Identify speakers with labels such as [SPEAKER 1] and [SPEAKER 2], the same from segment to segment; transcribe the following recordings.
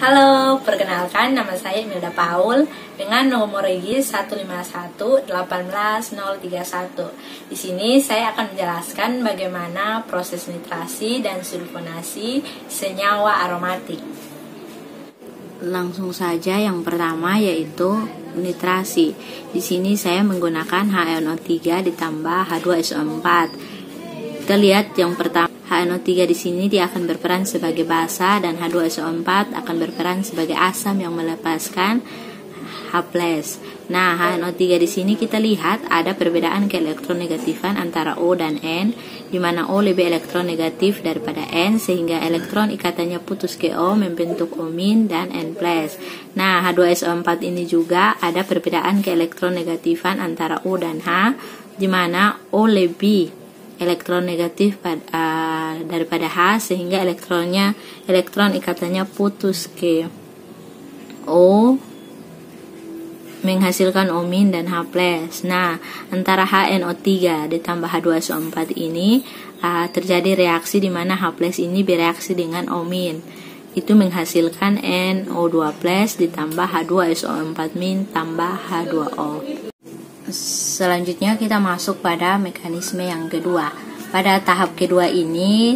[SPEAKER 1] Halo, perkenalkan nama saya Imelda Paul dengan nomor regi 151-18-031. Di sini saya akan menjelaskan bagaimana proses nitrasi dan sulfonasi senyawa aromatik.
[SPEAKER 2] Langsung saja yang pertama yaitu nitrasi. Di sini saya menggunakan HNO3 ditambah H2SO4. Kita lihat yang pertama, HNO3 di sini dia akan berperan sebagai basa dan H2SO4 akan berperan sebagai asam yang melepaskan H+. Nah, HNO3 di sini kita lihat ada perbedaan keelektronegatifan antara O dan N, di mana O lebih elektronegatif daripada N sehingga elektron ikatannya putus ke O membentuk O- dan N+. Nah, H2SO4 ini juga ada perbedaan keelektronegatifan antara O dan H, di mana O lebih elektron negatif daripada H sehingga elektron ikatannya putus ke O menghasilkan O- dan H+. Nah, antara HNO3 ditambah H2SO4 ini terjadi reaksi di mana H+ ini bereaksi dengan O-. Itu menghasilkan NO2+ ditambah H2SO4- tambah H2O. Selanjutnya kita masuk pada mekanisme yang kedua. Pada tahap kedua ini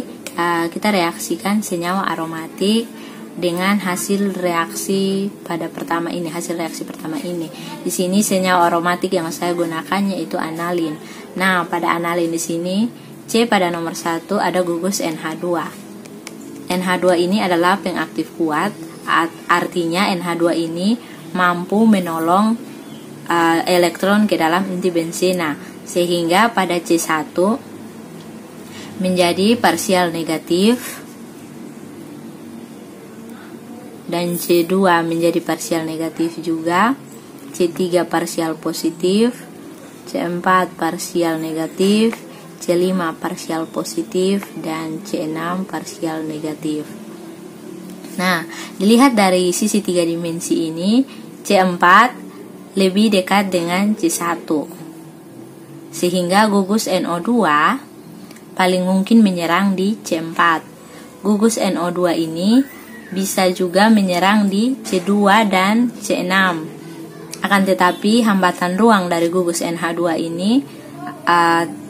[SPEAKER 2] kita reaksikan senyawa aromatik dengan hasil reaksi reaksi pertama ini. Di sini senyawa aromatik yang saya gunakan yaitu analin. Nah, pada analin di sini C pada nomor 1 ada gugus NH2. NH2 ini adalah pengaktif kuat, artinya NH2 ini mampu menolong elektron ke dalam inti benzena sehingga pada C1 menjadi parsial negatif dan C2 menjadi parsial negatif juga, C3 parsial positif, C4 parsial negatif, C5 parsial positif, dan C6 parsial negatif. Nah, dilihat dari sisi 3 dimensi ini, C4 lebih dekat dengan C1 sehingga gugus NO2 paling mungkin menyerang di C4. Gugus NO2 ini bisa juga menyerang di C2 dan C6. Akan tetapi hambatan ruang dari gugus NH2 ini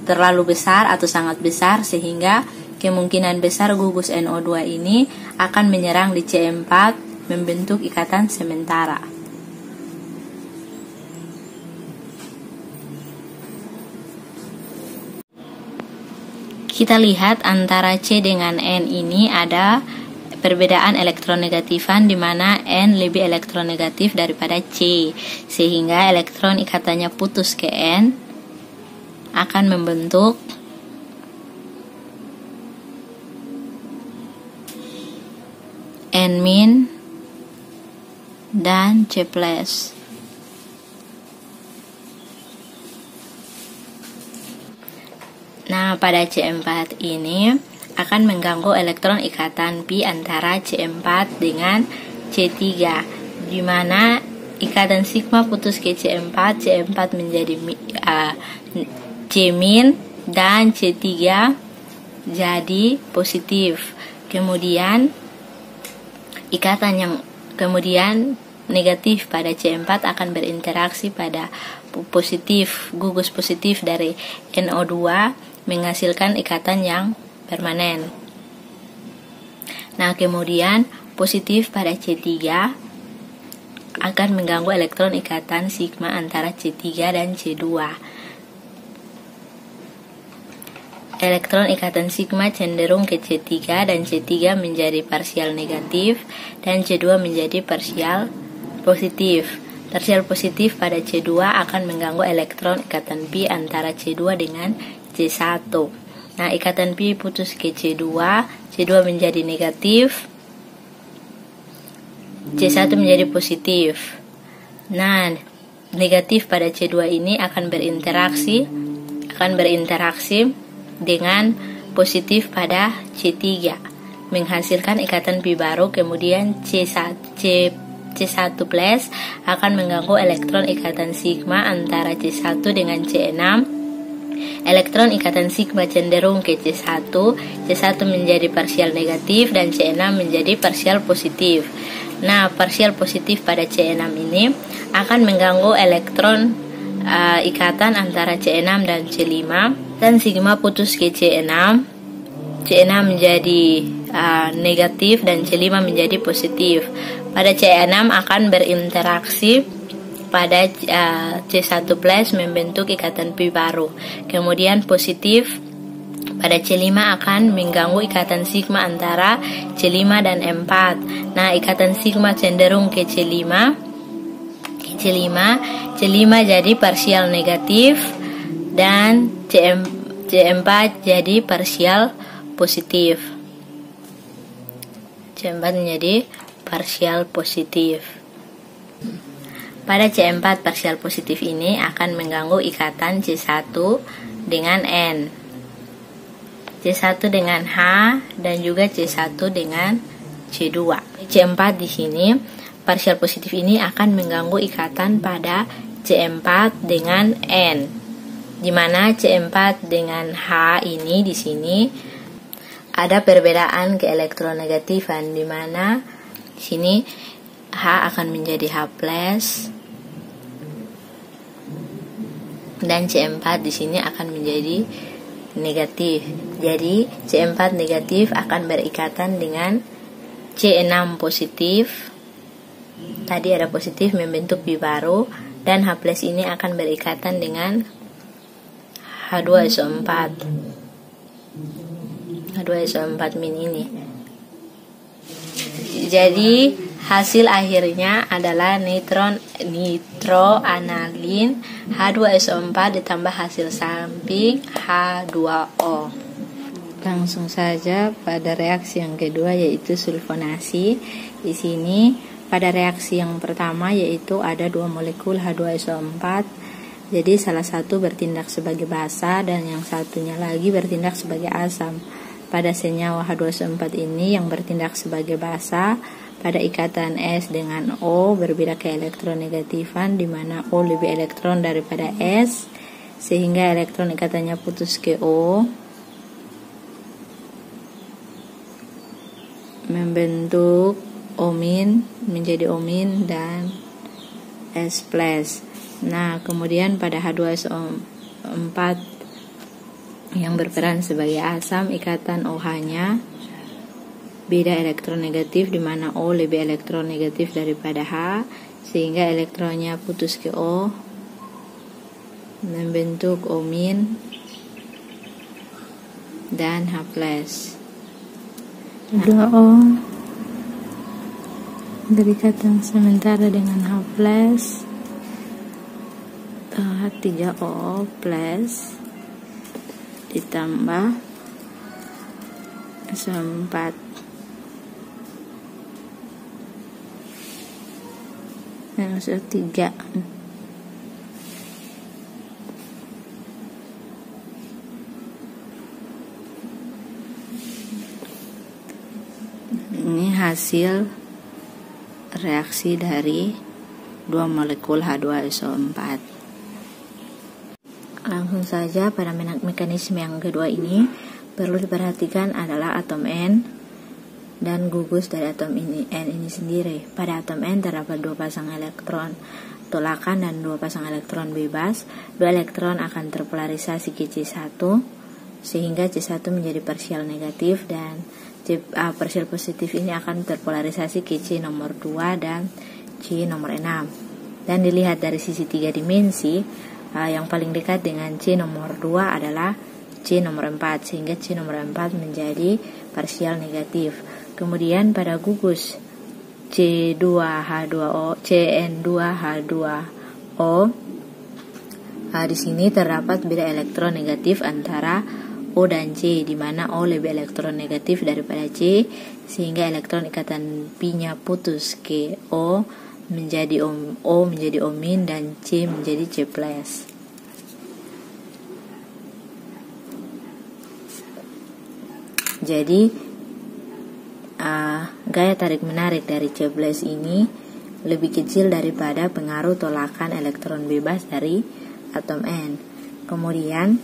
[SPEAKER 2] terlalu besar atau sangat besar sehingga kemungkinan besar gugus NO2 ini akan menyerang di C4 membentuk ikatan sementara. Kita lihat antara C dengan N ini ada perbedaan elektronegatifan di mana N lebih elektronegatif daripada C sehingga elektron ikatannya putus ke N akan membentuk N- dan C+. Nah, pada C4 ini akan mengganggu elektron ikatan pi antara C4 dengan C3, di mana ikatan sigma putus ke C4 menjadi C- dan C3 jadi positif. Kemudian ikatan yang kemudian negatif pada C4 akan berinteraksi pada gugus positif dari NO2 menghasilkan ikatan yang permanen. Nah, kemudian positif pada C3 akan mengganggu elektron ikatan sigma antara C3 dan C2. Elektron ikatan sigma cenderung ke C3 dan C3 menjadi parsial negatif dan C2 menjadi parsial positif. Parsial positif pada C2 akan mengganggu elektron ikatan pi antara C2 dengan C1. Nah, ikatan pi putus ke C2 menjadi negatif, C1 menjadi positif. Nah, negatif pada C2 ini akan berinteraksi dengan positif pada C3 menghasilkan ikatan pi baru. Kemudian C1 plus akan mengganggu elektron ikatan sigma antara C1 dengan C6. Elektron ikatan sigma cenderung ke C1 menjadi parsial negatif dan C6 menjadi parsial positif. Nah, partial positif pada C6 ini akan mengganggu elektron ikatan antara C6 dan C5, dan sigma putus ke C6. C6 menjadi negatif dan C5 menjadi positif. Pada C6 akan berinteraksi pada C1 plus membentuk ikatan pi baru. Kemudian positif pada C5 akan mengganggu ikatan sigma antara C5 dan M4. Nah, ikatan sigma cenderung ke C5. C5 jadi parsial negatif dan C4 jadi parsial positif. C4 menjadi parsial positif. Pada C4 parsial positif ini akan mengganggu ikatan C1 dengan N, C1 dengan H, dan juga C1 dengan C2. C4 di sini parsial positif ini akan mengganggu ikatan pada C4 dengan N, di mana C4 dengan H ini di sini ada perbedaan keelektronegatifan, di mana di sini H akan menjadi H plus dan C4 di sini akan menjadi negatif. Jadi C4 negatif akan berikatan dengan C6 positif. Tadi ada positif membentuk pi baru, dan H plus ini akan berikatan dengan H2SO4. H2SO4 min ini. Jadi hasil akhirnya adalah nitroanalin H2SO4 ditambah hasil samping H2O. Langsung saja pada reaksi yang kedua, yaitu sulfonasi. Di sini pada reaksi yang pertama yaitu ada 2 molekul H2SO4. Jadi salah satu bertindak sebagai basa dan yang satunya lagi bertindak sebagai asam. Pada senyawa H2SO4 ini yang bertindak sebagai basa pada ikatan S dengan O berbeda keelektronegatifan, di mana O lebih elektron daripada S, sehingga elektron ikatannya putus ke O, membentuk O- menjadi O- dan S plus. Nah, kemudian pada H2SO4 yang berperan sebagai asam, ikatan OH-nya beda elektronegatif, di mana O lebih elektronegatif daripada H, sehingga elektronnya putus ke O, membentuk O- dan H plus. 2O berikatan sementara dengan H plus, 3O plus ditambah SO4 dan SO3. Ini hasil reaksi dari 2 molekul H2SO4. Langsung saja pada mekanisme yang kedua ini perlu diperhatikan adalah atom N dan gugus dari atom N ini sendiri. Pada atom N terdapat 2 pasang elektron tolakan dan 2 pasang elektron bebas. 2 elektron akan terpolarisasi ke C1 sehingga C1 menjadi parsial negatif, dan parsial positif ini akan terpolarisasi ke C nomor 2 dan C nomor 6. Dan dilihat dari sisi 3 dimensi, yang paling dekat dengan C nomor 2 adalah C nomor 4, sehingga C nomor 4 menjadi parsial negatif. Kemudian pada gugus C2H2O, CN2H2O, di sini terdapat beda elektron negatif antara O dan C, di mana O lebih elektron negatif daripada C, sehingga elektron ikatan pi-nya putus ke O menjadi O menjadi O- dan C menjadi C+. Jadi gaya tarik menarik dari C+ ini lebih kecil daripada pengaruh tolakan elektron bebas dari atom N. Kemudian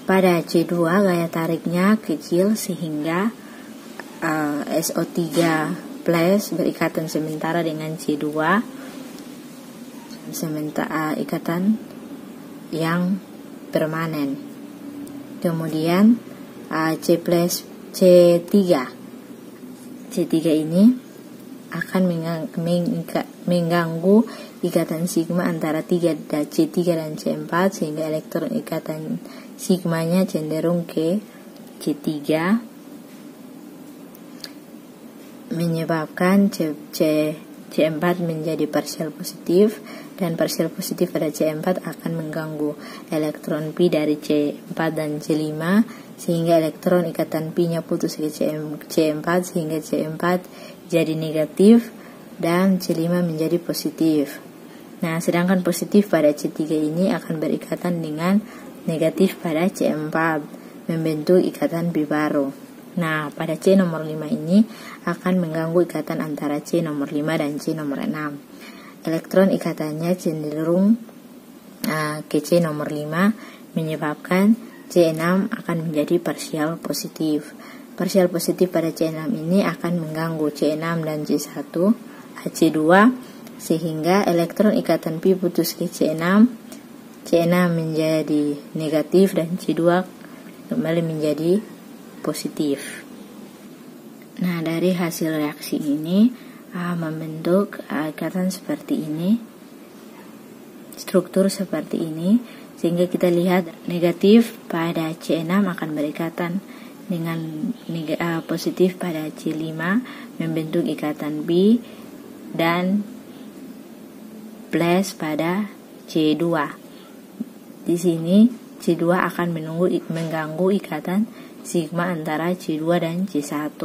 [SPEAKER 2] pada C2 gaya tariknya kecil sehingga SO3 plus berikatan sementara dengan C2, sementara ikatan yang permanen. Kemudian C3 ini akan mengganggu ikatan sigma antara C3 dan C4, sehingga elektron ikatan sigmanya cenderung ke C3, menyebabkan C4 menjadi partial positif, dan partial positif pada C4 akan mengganggu elektron pi dari C4 dan C5, sehingga elektron ikatan pi-nya putus ke C4, sehingga C4 jadi negatif dan C5 menjadi positif. Nah, sedangkan positif pada C3 ini akan berikatan dengan negatif pada C4, membentuk ikatan pi baru. Nah, pada C nomor 5 ini akan mengganggu ikatan antara C nomor 5 dan C nomor 6. Elektron ikatannya cenderung ke C nomor 5, menyebabkan C6 akan menjadi partial positif. Partial positif pada C6 ini akan mengganggu C6 dan C1, C2, sehingga elektron ikatan pi putus ke C6 menjadi negatif dan C2 kembali menjadi positif. Nah, dari hasil reaksi ini membentuk ikatan seperti ini, struktur seperti ini, sehingga kita lihat negatif pada C6 akan berikatan dengan positif pada C5, membentuk ikatan B, dan plus pada C2. Di sini C2 akan mengganggu ikatan sigma antara C2 dan C1,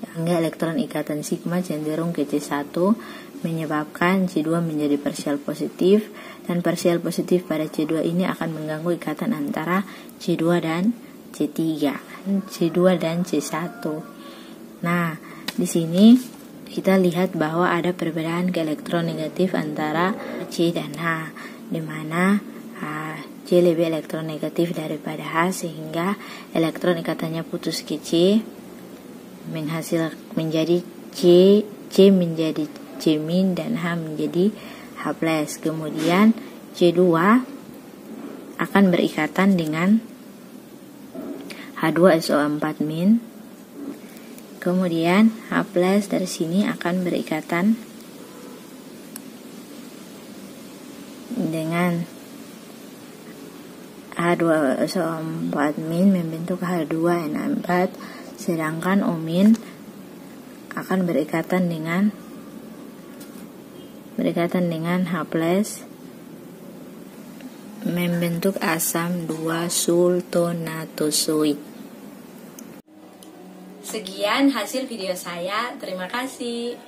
[SPEAKER 2] sehingga elektron ikatan sigma cenderung ke C1, menyebabkan C2 menjadi partial positif, dan partial positif pada C2 ini akan mengganggu ikatan antara C2 dan C3, C2 dan C1. Nah, di sini kita lihat bahwa ada perbedaan ke elektron negatif antara C dan H, di mana C lebih elektron negatif daripada H, sehingga elektron ikatannya putus ke C, menjadi C menjadi C min, dan H menjadi H plus. Kemudian C2 akan berikatan dengan H2SO4 min. Kemudian H plus dari sini akan berikatan dengan H2SO4 min, membentuk H2NO4, sedangkan O min akan berikatan dengan H plus, membentuk asam 2-sultonatosoid.
[SPEAKER 1] Sekian hasil video saya. Terima kasih.